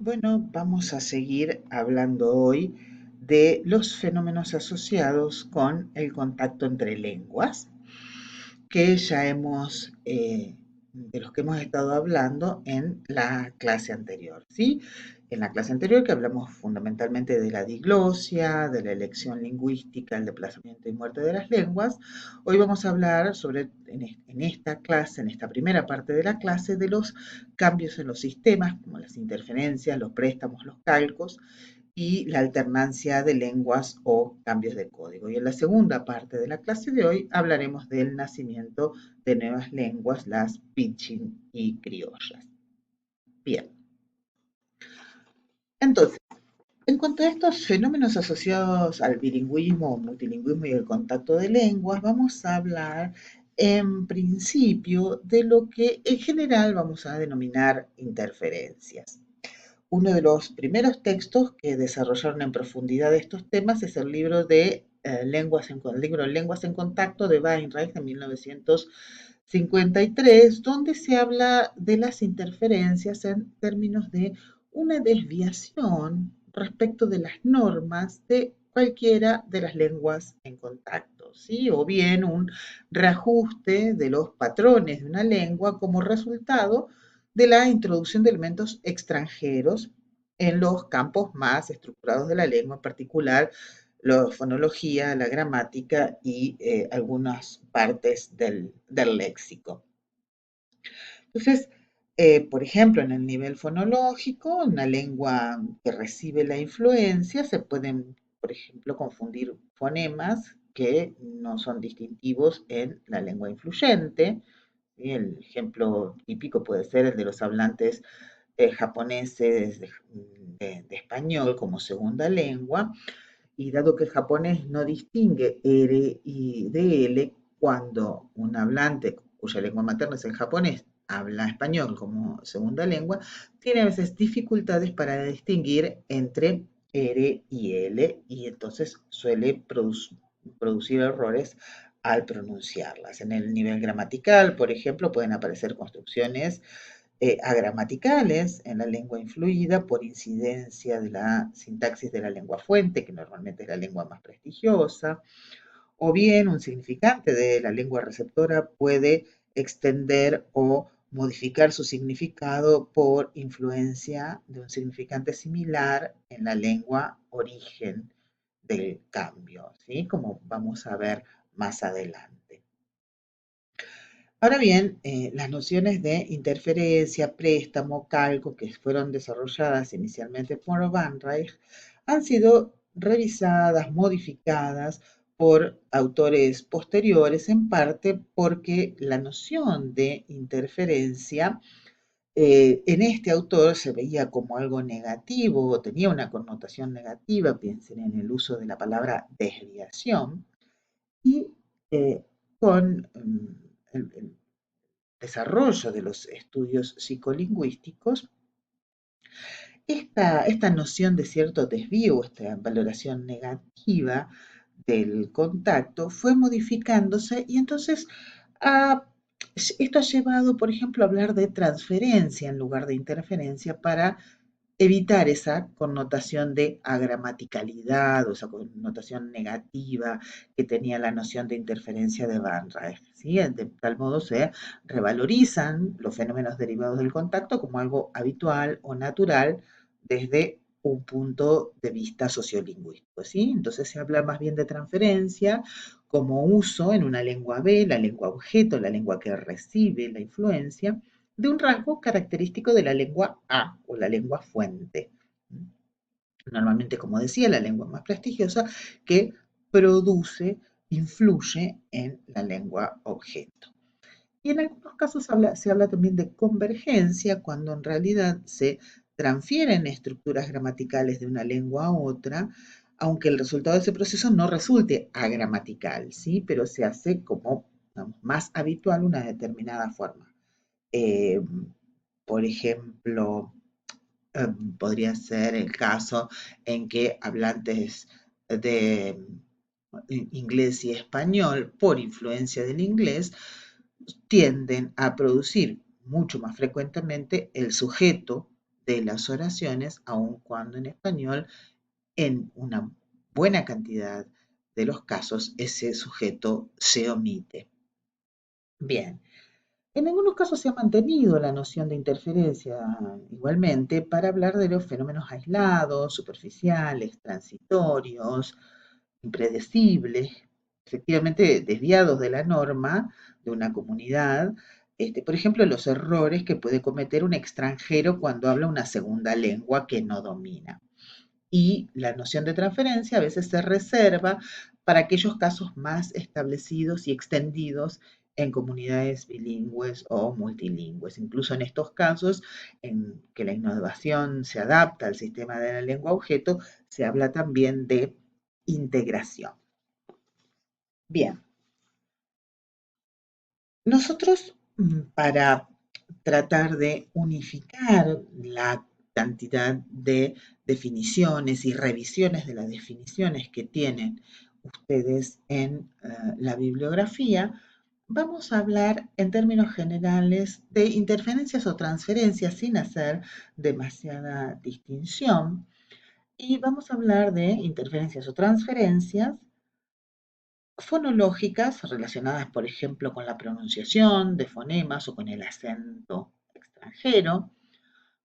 Bueno, vamos a seguir hablando hoy de los fenómenos asociados con el contacto entre lenguas, que ya de los que hemos estado hablando en la clase anterior, ¿sí? En la clase anterior que hablamos fundamentalmente de la diglosia, de la elección lingüística, el desplazamiento y muerte de las lenguas. Hoy vamos a hablar en esta clase, en esta primera parte de la clase, de los cambios en los sistemas, como las interferencias, los préstamos, los calcos, y la alternancia de lenguas o cambios de código. Y en la segunda parte de la clase de hoy hablaremos del nacimiento de nuevas lenguas, las pidgin y criollas. Bien, entonces, en cuanto a estos fenómenos asociados al bilingüismo, multilingüismo y el contacto de lenguas, vamos a hablar en principio de lo que en general vamos a denominar interferencias. Uno de los primeros textos que desarrollaron en profundidad estos temas es el libro de Lenguas en Contacto de Weinreich de 1953, donde se habla de las interferencias en términos de una desviación respecto de las normas de cualquiera de las lenguas en contacto, ¿sí? O bien un reajuste de los patrones de una lengua como resultado de la introducción de elementos extranjeros en los campos más estructurados de la lengua, en particular la fonología, la gramática y algunas partes del léxico. Entonces, por ejemplo, en el nivel fonológico, una lengua que recibe la influencia, se pueden, por ejemplo, confundir fonemas que no son distintivos en la lengua influyente. ¿Sí? El ejemplo típico puede ser el de los hablantes japoneses de español como segunda lengua, y dado que el japonés no distingue R y de L, cuando un hablante cuya lengua materna es el japonés habla español como segunda lengua, tiene a veces dificultades para distinguir entre R y L, y entonces suele producir errores al pronunciarlas. En el nivel gramatical, por ejemplo, pueden aparecer construcciones agramaticales en la lengua influida por incidencia de la sintaxis de la lengua fuente, que normalmente es la lengua más prestigiosa, o bien un significante de la lengua receptora puede extender o modificar su significado por influencia de un significante similar en la lengua origen del cambio, ¿sí? Como vamos a ver más adelante. Ahora bien, las nociones de interferencia, préstamo, calco, que fueron desarrolladas inicialmente por Van Reich, han sido revisadas, modificadas por autores posteriores, en parte porque la noción de interferencia en este autor se veía como algo negativo o tenía una connotación negativa, piensen en el uso de la palabra desviación, y con el desarrollo de los estudios psicolingüísticos, esta noción de cierto desvío, esta valoración negativa del contacto fue modificándose, y entonces ah, esto ha llevado, por ejemplo, a hablar de transferencia en lugar de interferencia para evitar esa connotación de agramaticalidad o esa connotación negativa que tenía la noción de interferencia de Van Reich, ¿sí? De tal modo se revalorizan los fenómenos derivados del contacto como algo habitual o natural desde un punto de vista sociolingüístico, ¿sí? Entonces se habla más bien de transferencia como uso en una lengua B, la lengua objeto, la lengua que recibe la influencia, de un rasgo característico de la lengua A o la lengua fuente. Normalmente, como decía, la lengua más prestigiosa que produce, influye en la lengua objeto. Y en algunos casos se habla también de convergencia, cuando en realidad se transfieren estructuras gramaticales de una lengua a otra, aunque el resultado de ese proceso no resulte agramatical, ¿sí? Pero se hace como, digamos, más habitual una determinada forma. Eh, por ejemplo, podría ser el caso en que hablantes de inglés y español, por influencia del inglés, tienden a producir mucho más frecuentemente el sujeto de las oraciones, aun cuando en español, en una buena cantidad de los casos, ese sujeto se omite. Bien, en algunos casos se ha mantenido la noción de interferencia igualmente para hablar de los fenómenos aislados, superficiales, transitorios, impredecibles, efectivamente desviados de la norma de una comunidad. Por ejemplo, los errores que puede cometer un extranjero cuando habla una segunda lengua que no domina. Y la noción de transferencia a veces se reserva para aquellos casos más establecidos y extendidos en comunidades bilingües o multilingües. Incluso en estos casos en que la innovación se adapta al sistema de la lengua objeto, se habla también de integración. Bien, nosotros para tratar de unificar la cantidad de definiciones y revisiones de las definiciones que tienen ustedes en la bibliografía, vamos a hablar en términos generales de interferencias o transferencias sin hacer demasiada distinción. Y vamos a hablar de interferencias o transferencias fonológicas relacionadas, por ejemplo, con la pronunciación de fonemas o con el acento extranjero,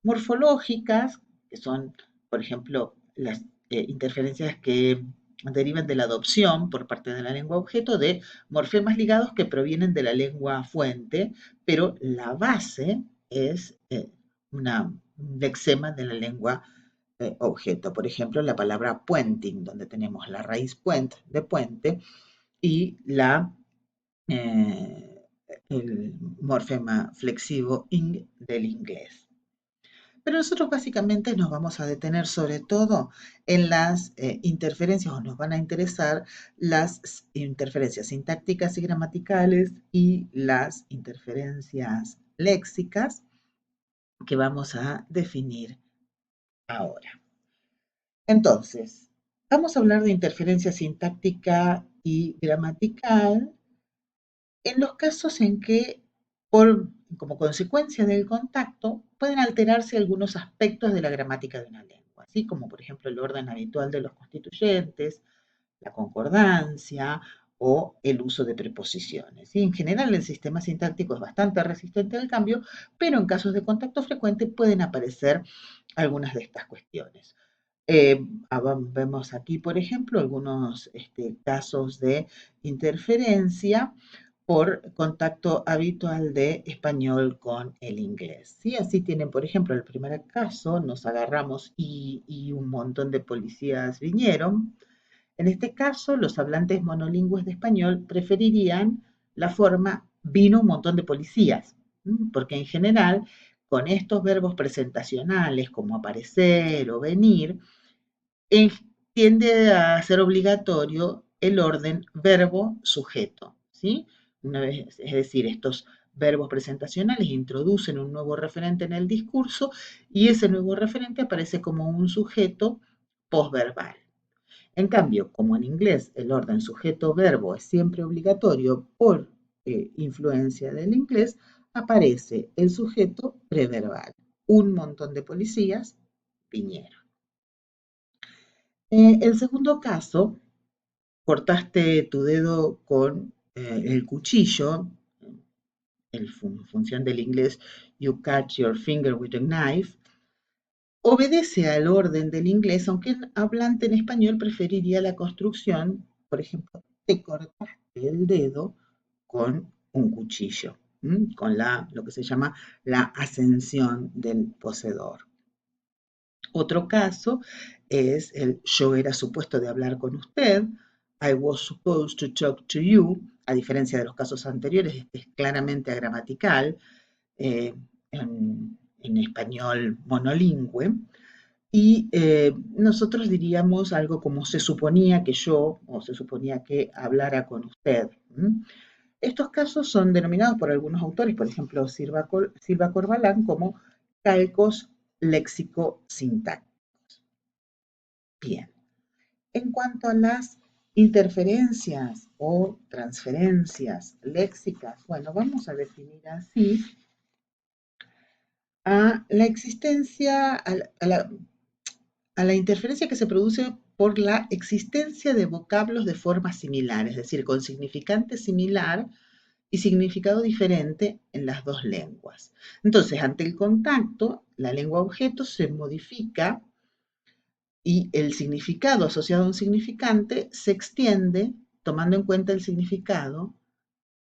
morfológicas, que son, por ejemplo, las interferencias que derivan de la adopción por parte de la lengua objeto de morfemas ligados que provienen de la lengua fuente, pero la base es un lexema de la lengua objeto. Por ejemplo, la palabra puenting, donde tenemos la raíz puent de puente y eh, el morfema flexivo ing del inglés. Pero nosotros básicamente nos vamos a detener sobre todo en las interferencias, o nos van a interesar las interferencias sintácticas y gramaticales y las interferencias léxicas que vamos a definir ahora. Entonces, vamos a hablar de interferencia sintáctica y gramatical en los casos en que, como consecuencia del contacto, pueden alterarse algunos aspectos de la gramática de una lengua, así como por ejemplo el orden habitual de los constituyentes, la concordancia o el uso de preposiciones. Y en general el sistema sintáctico es bastante resistente al cambio, pero en casos de contacto frecuente pueden aparecer algunas de estas cuestiones. Vemos aquí, por ejemplo, algunos casos de interferencia por contacto habitual de español con el inglés. ¿Sí? Así tienen, por ejemplo, el primer caso, nos agarramos y un montón de policías vinieron. En este caso, los hablantes monolingües de español preferirían la forma vino un montón de policías, porque en general, con estos verbos presentacionales como aparecer o venir, en- tiende a ser obligatorio el orden verbo-sujeto, ¿sí? Una vez, es decir, estos verbos presentacionales introducen un nuevo referente en el discurso y ese nuevo referente aparece como un sujeto posverbal. En cambio, como en inglés el orden sujeto-verbo es siempre obligatorio por influencia del inglés, aparece el sujeto preverbal. Un montón de policías vinieron. El segundo caso, cortaste tu dedo con el cuchillo, en función del inglés, you cut your finger with a knife, obedece al orden del inglés, aunque el hablante en español preferiría la construcción, por ejemplo, te cortaste el dedo con un cuchillo, con lo que se llama la ascensión del poseedor. Otro caso es el yo era supuesto de hablar con usted, I was supposed to talk to you, a diferencia de los casos anteriores, este es claramente agramatical, eh, en español monolingüe, y nosotros diríamos algo como se suponía que yo, o se suponía que hablara con usted. Estos casos son denominados por algunos autores, por ejemplo Silva Corbalán, como calcos léxico-sintácticos. Bien, en cuanto a las interferencias o transferencias léxicas, bueno, vamos a definir así a la existencia, a la interferencia que se produce por la existencia de vocablos de forma similar, es decir, con significante similar y significado diferente en las dos lenguas. Entonces, ante el contacto, la lengua objeto se modifica y el significado asociado a un significante se extiende tomando en cuenta el significado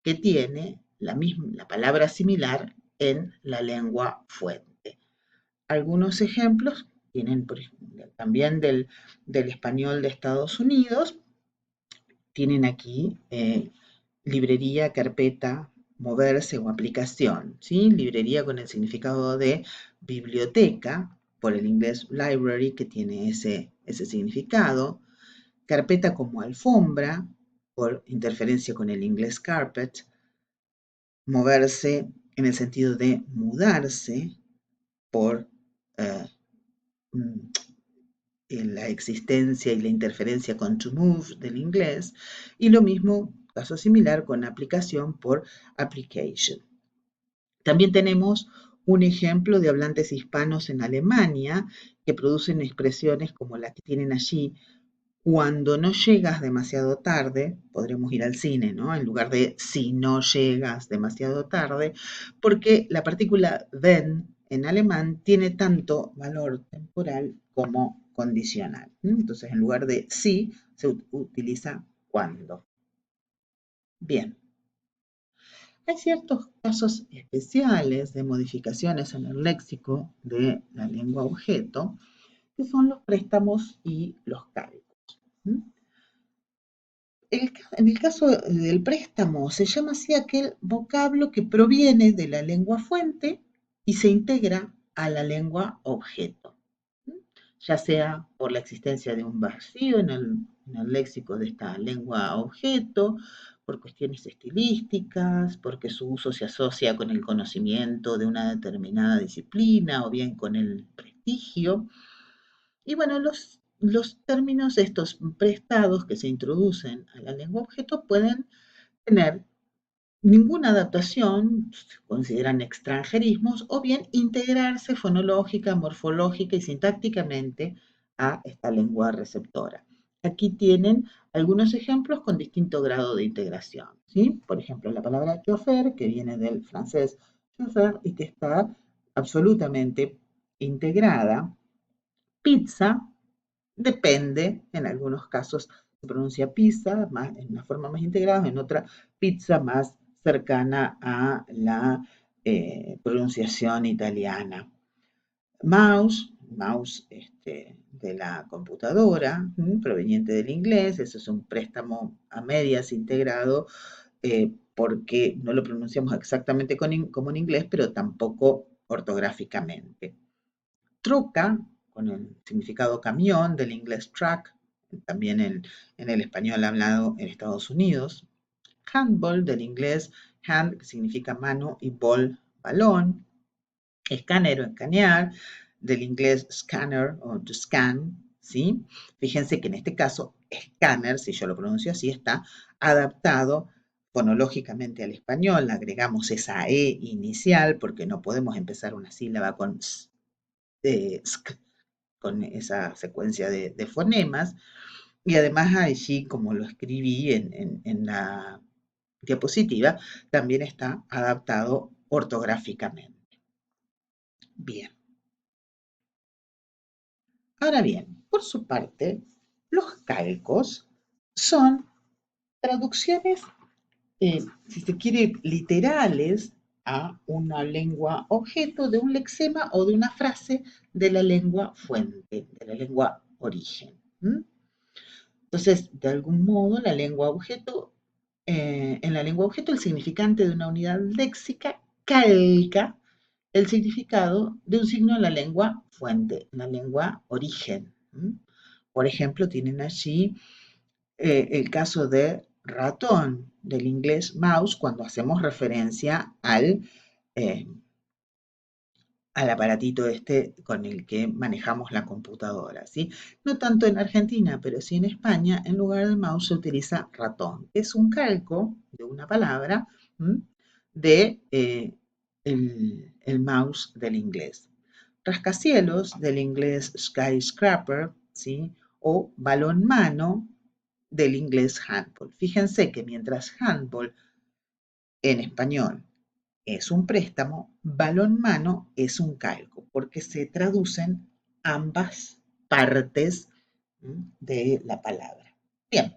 que tiene la palabra similar en la lengua fuente. Algunos ejemplos tienen también del español de Estados Unidos, tienen aquí librería, carpeta, moverse o aplicación, ¿sí? Librería con el significado de biblioteca, por el inglés library, que tiene ese significado. Carpeta como alfombra, por interferencia con el inglés carpet. Moverse en el sentido de mudarse, por eh, la existencia y la interferencia con to move del inglés, y lo mismo, caso similar, con aplicación por application. También tenemos un ejemplo de hablantes hispanos en Alemania que producen expresiones como las que tienen allí. Cuando no llegas demasiado tarde, podremos ir al cine, ¿no? En lugar de si no llegas demasiado tarde, porque la partícula wenn en alemán tiene tanto valor temporal como condicional. Entonces, en lugar de si, se utiliza cuando. Bien, hay ciertos casos especiales de modificaciones en el léxico de la lengua objeto, que son los préstamos y los cálculos. En el caso del préstamo, se llama así aquel vocablo que proviene de la lengua fuente y se integra a la lengua objeto, ya sea por la existencia de un vacío en el léxico de esta lengua objeto, por cuestiones estilísticas, porque su uso se asocia con el conocimiento de una determinada disciplina o bien con el prestigio. Y bueno, los términos estos prestados que se introducen a la lengua objeto pueden tener ninguna adaptación, se consideran extranjerismos, o bien integrarse fonológica, morfológica y sintácticamente a esta lengua receptora. Aquí tienen algunos ejemplos con distinto grado de integración, ¿sí? Por ejemplo, la palabra chofer, que viene del francés chauffeur y que está absolutamente integrada. Pizza, depende, en algunos casos se pronuncia pizza en una forma más integrada, en otra pizza más cercana a la pronunciación italiana. Mouse de la computadora, proveniente del inglés, eso es un préstamo a medias integrado, porque no lo pronunciamos exactamente como en inglés, pero tampoco ortográficamente. Troca, con el significado camión, del inglés truck, también en el español hablado en Estados Unidos. Handball, del inglés hand, que significa mano, y ball, balón. Escáner o escanear, del inglés scanner o to scan, ¿sí? Fíjense que en este caso, scanner, si yo lo pronuncio así, está adaptado fonológicamente al español, agregamos esa E inicial porque no podemos empezar una sílaba con sk, con esa secuencia de fonemas, y además allí, como lo escribí en la diapositiva, también está adaptado ortográficamente. Bien. Ahora bien, por su parte, los calcos son traducciones, si se quiere, literales a una lengua objeto de un lexema o de una frase de la lengua fuente, de la lengua origen. Entonces, de algún modo, en la lengua objeto, el significante de una unidad léxica calca el significado de un signo en la lengua fuente, en la lengua origen. Por ejemplo, tienen allí el caso de ratón, del inglés mouse, cuando hacemos referencia eh, al aparatito con el que manejamos la computadora, ¿sí? No tanto en Argentina, pero sí en España, en lugar de mouse se utiliza ratón, que es un calco de una palabra de el mouse del inglés. Rascacielos del inglés skyscraper, ¿sí? O balonmano del inglés handball. Fíjense que mientras handball en español es un préstamo, balonmano es un calco, porque se traducen ambas partes de la palabra. Bien,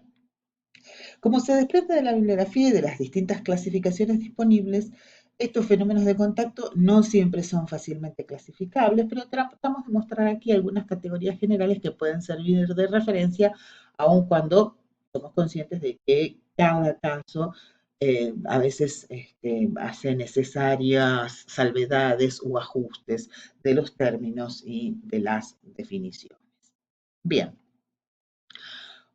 como se desprende de la bibliografía y de las distintas clasificaciones disponibles, estos fenómenos de contacto no siempre son fácilmente clasificables, pero tratamos de mostrar aquí algunas categorías generales que pueden servir de referencia, aun cuando somos conscientes de que cada caso a veces hace necesarias salvedades o ajustes de los términos y de las definiciones. Bien,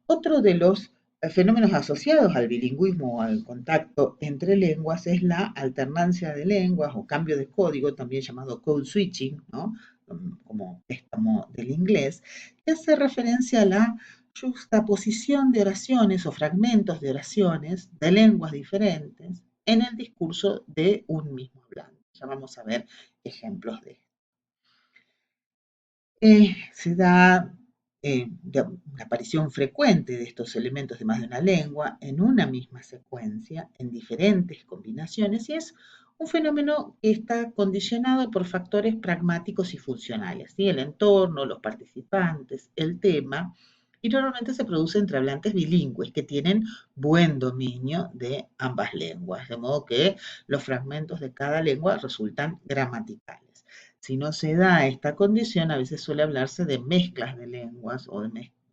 otro de los fenómenos asociados al bilingüismo o al contacto entre lenguas es la alternancia de lenguas o cambio de código, también llamado code switching, ¿no? Como préstamo del inglés, que hace referencia a la juxtaposición de oraciones o fragmentos de oraciones de lenguas diferentes en el discurso de un mismo hablante. Ya vamos a ver ejemplos de esto. Se da una aparición frecuente de estos elementos de más de una lengua en una misma secuencia, en diferentes combinaciones, y es un fenómeno que está condicionado por factores pragmáticos y funcionales, ¿sí? El entorno, los participantes, el tema, y normalmente se produce entre hablantes bilingües que tienen buen dominio de ambas lenguas, de modo que los fragmentos de cada lengua resultan gramaticales. Si no se da esta condición, a veces suele hablarse de mezclas de lenguas o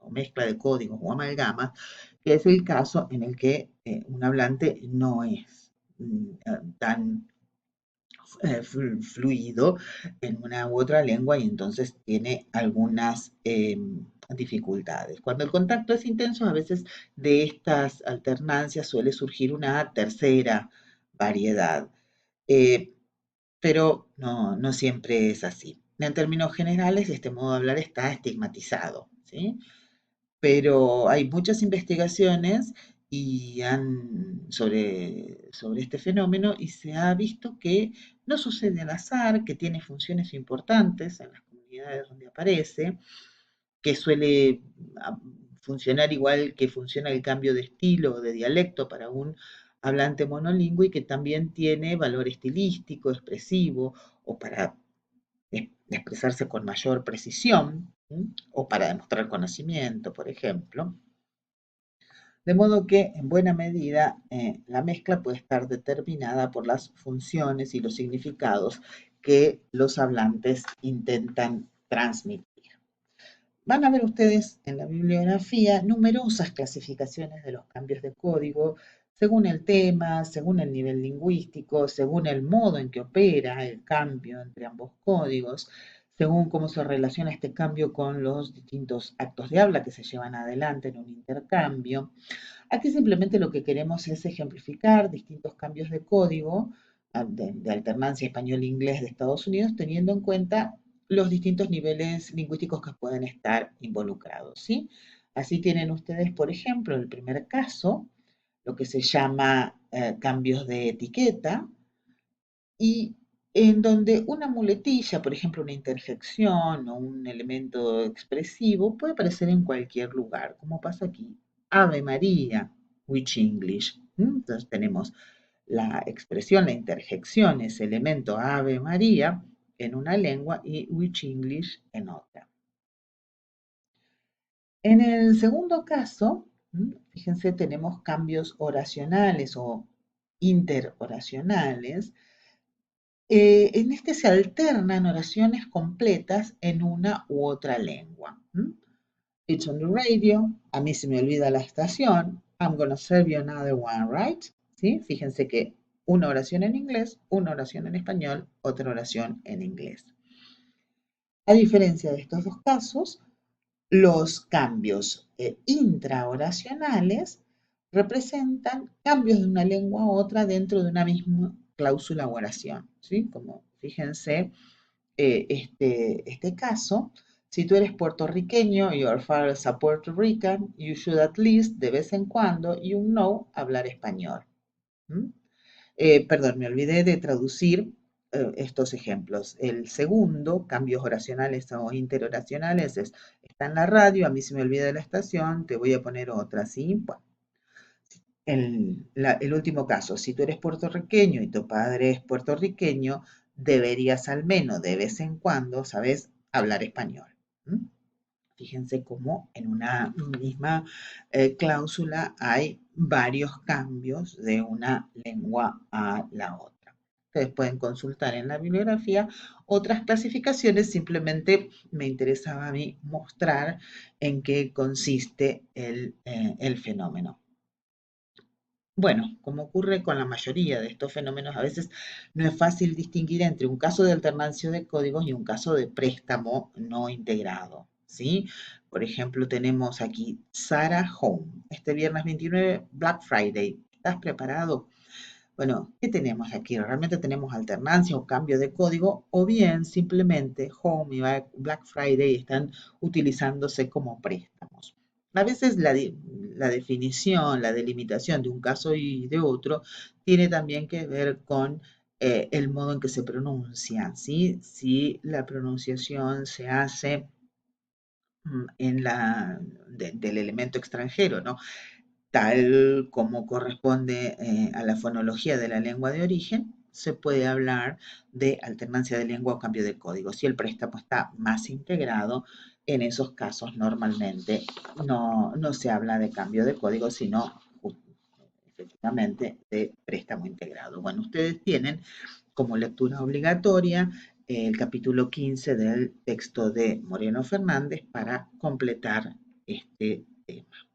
mezcla de códigos o amalgamas, que es el caso en el que un hablante no es tan fluido en una u otra lengua y entonces tiene algunas dificultades. Cuando el contacto es intenso, a veces de estas alternancias suele surgir una tercera variedad. Eh, pero no siempre es así. En términos generales, este modo de hablar está estigmatizado, ¿sí? Pero hay muchas investigaciones sobre este fenómeno y se ha visto que no sucede al azar, que tiene funciones importantes en las comunidades donde aparece, que suele ah, funcionar igual que funciona el cambio de estilo o de dialecto para un hablante monolingüe y que también tiene valor estilístico, expresivo o para expresarse con mayor precisión o para demostrar conocimiento, por ejemplo. De modo que, en buena medida, la mezcla puede estar determinada por las funciones y los significados que los hablantes intentan transmitir. Van a ver ustedes en la bibliografía numerosas clasificaciones de los cambios de código según el tema, según el nivel lingüístico, según el modo en que opera el cambio entre ambos códigos, según cómo se relaciona este cambio con los distintos actos de habla que se llevan adelante en un intercambio. Aquí simplemente lo que queremos es ejemplificar distintos cambios de código de alternancia español-inglés de Estados Unidos, teniendo en cuenta los distintos niveles lingüísticos que pueden estar involucrados, ¿sí? Así tienen ustedes, por ejemplo, el primer caso, lo que se llama cambios de etiqueta, y en donde una muletilla, por ejemplo, una interjección o un elemento expresivo, puede aparecer en cualquier lugar, como pasa aquí. Ave María, which English. Entonces tenemos la expresión, la interjección, ese elemento Ave María en una lengua y which English en otra. En el segundo caso, fíjense, tenemos cambios oracionales o interoracionales. En este se alternan oraciones completas en una u otra lengua. It's on the radio, a mí se me olvida la estación, I'm gonna serve you another one, right? ¿Sí? Fíjense que una oración en inglés, una oración en español, otra oración en inglés. A diferencia de estos dos casos, los cambios intraoracionales representan cambios de una lengua a otra dentro de una misma cláusula o oración, ¿sí? Como fíjense este caso, si tú eres puertorriqueño, your father is a Puerto Rican, you should at least, de vez en cuando, you know, hablar español. Perdón, me olvidé de traducir estos ejemplos. El segundo, cambios oracionales o interoracionales, está en la radio, a mí se me olvida la estación, te voy a poner otra, ¿sí? Bueno, el último caso, si tú eres puertorriqueño y tu padre es puertorriqueño, deberías al menos de vez en cuando, ¿sabes?, hablar español. ¿M? Fíjense cómo en una misma cláusula hay varios cambios de una lengua a la otra. Ustedes pueden consultar en la bibliografía otras clasificaciones, simplemente me interesaba a mí mostrar en qué consiste el fenómeno. Bueno, como ocurre con la mayoría de estos fenómenos, a veces no es fácil distinguir entre un caso de alternancia de códigos y un caso de préstamo no integrado, ¿sí? Por ejemplo, tenemos aquí Sarah Home. Este viernes 29, Black Friday. ¿Estás preparado? Bueno, ¿qué tenemos aquí? Realmente tenemos alternancia o cambio de código o bien simplemente Home y Black Friday están utilizándose como préstamos. A veces la definición, la delimitación de un caso y de otro tiene también que ver con el modo en que se pronuncia, ¿sí? Si la pronunciación se hace del elemento extranjero, ¿no? Tal como corresponde a la fonología de la lengua de origen, se puede hablar de alternancia de lengua o cambio de código. Si el préstamo está más integrado, en esos casos normalmente no se habla de cambio de código, sino efectivamente de préstamo integrado. Bueno, ustedes tienen como lectura obligatoria el capítulo 15 del texto de Moreno Fernández para completar este tema.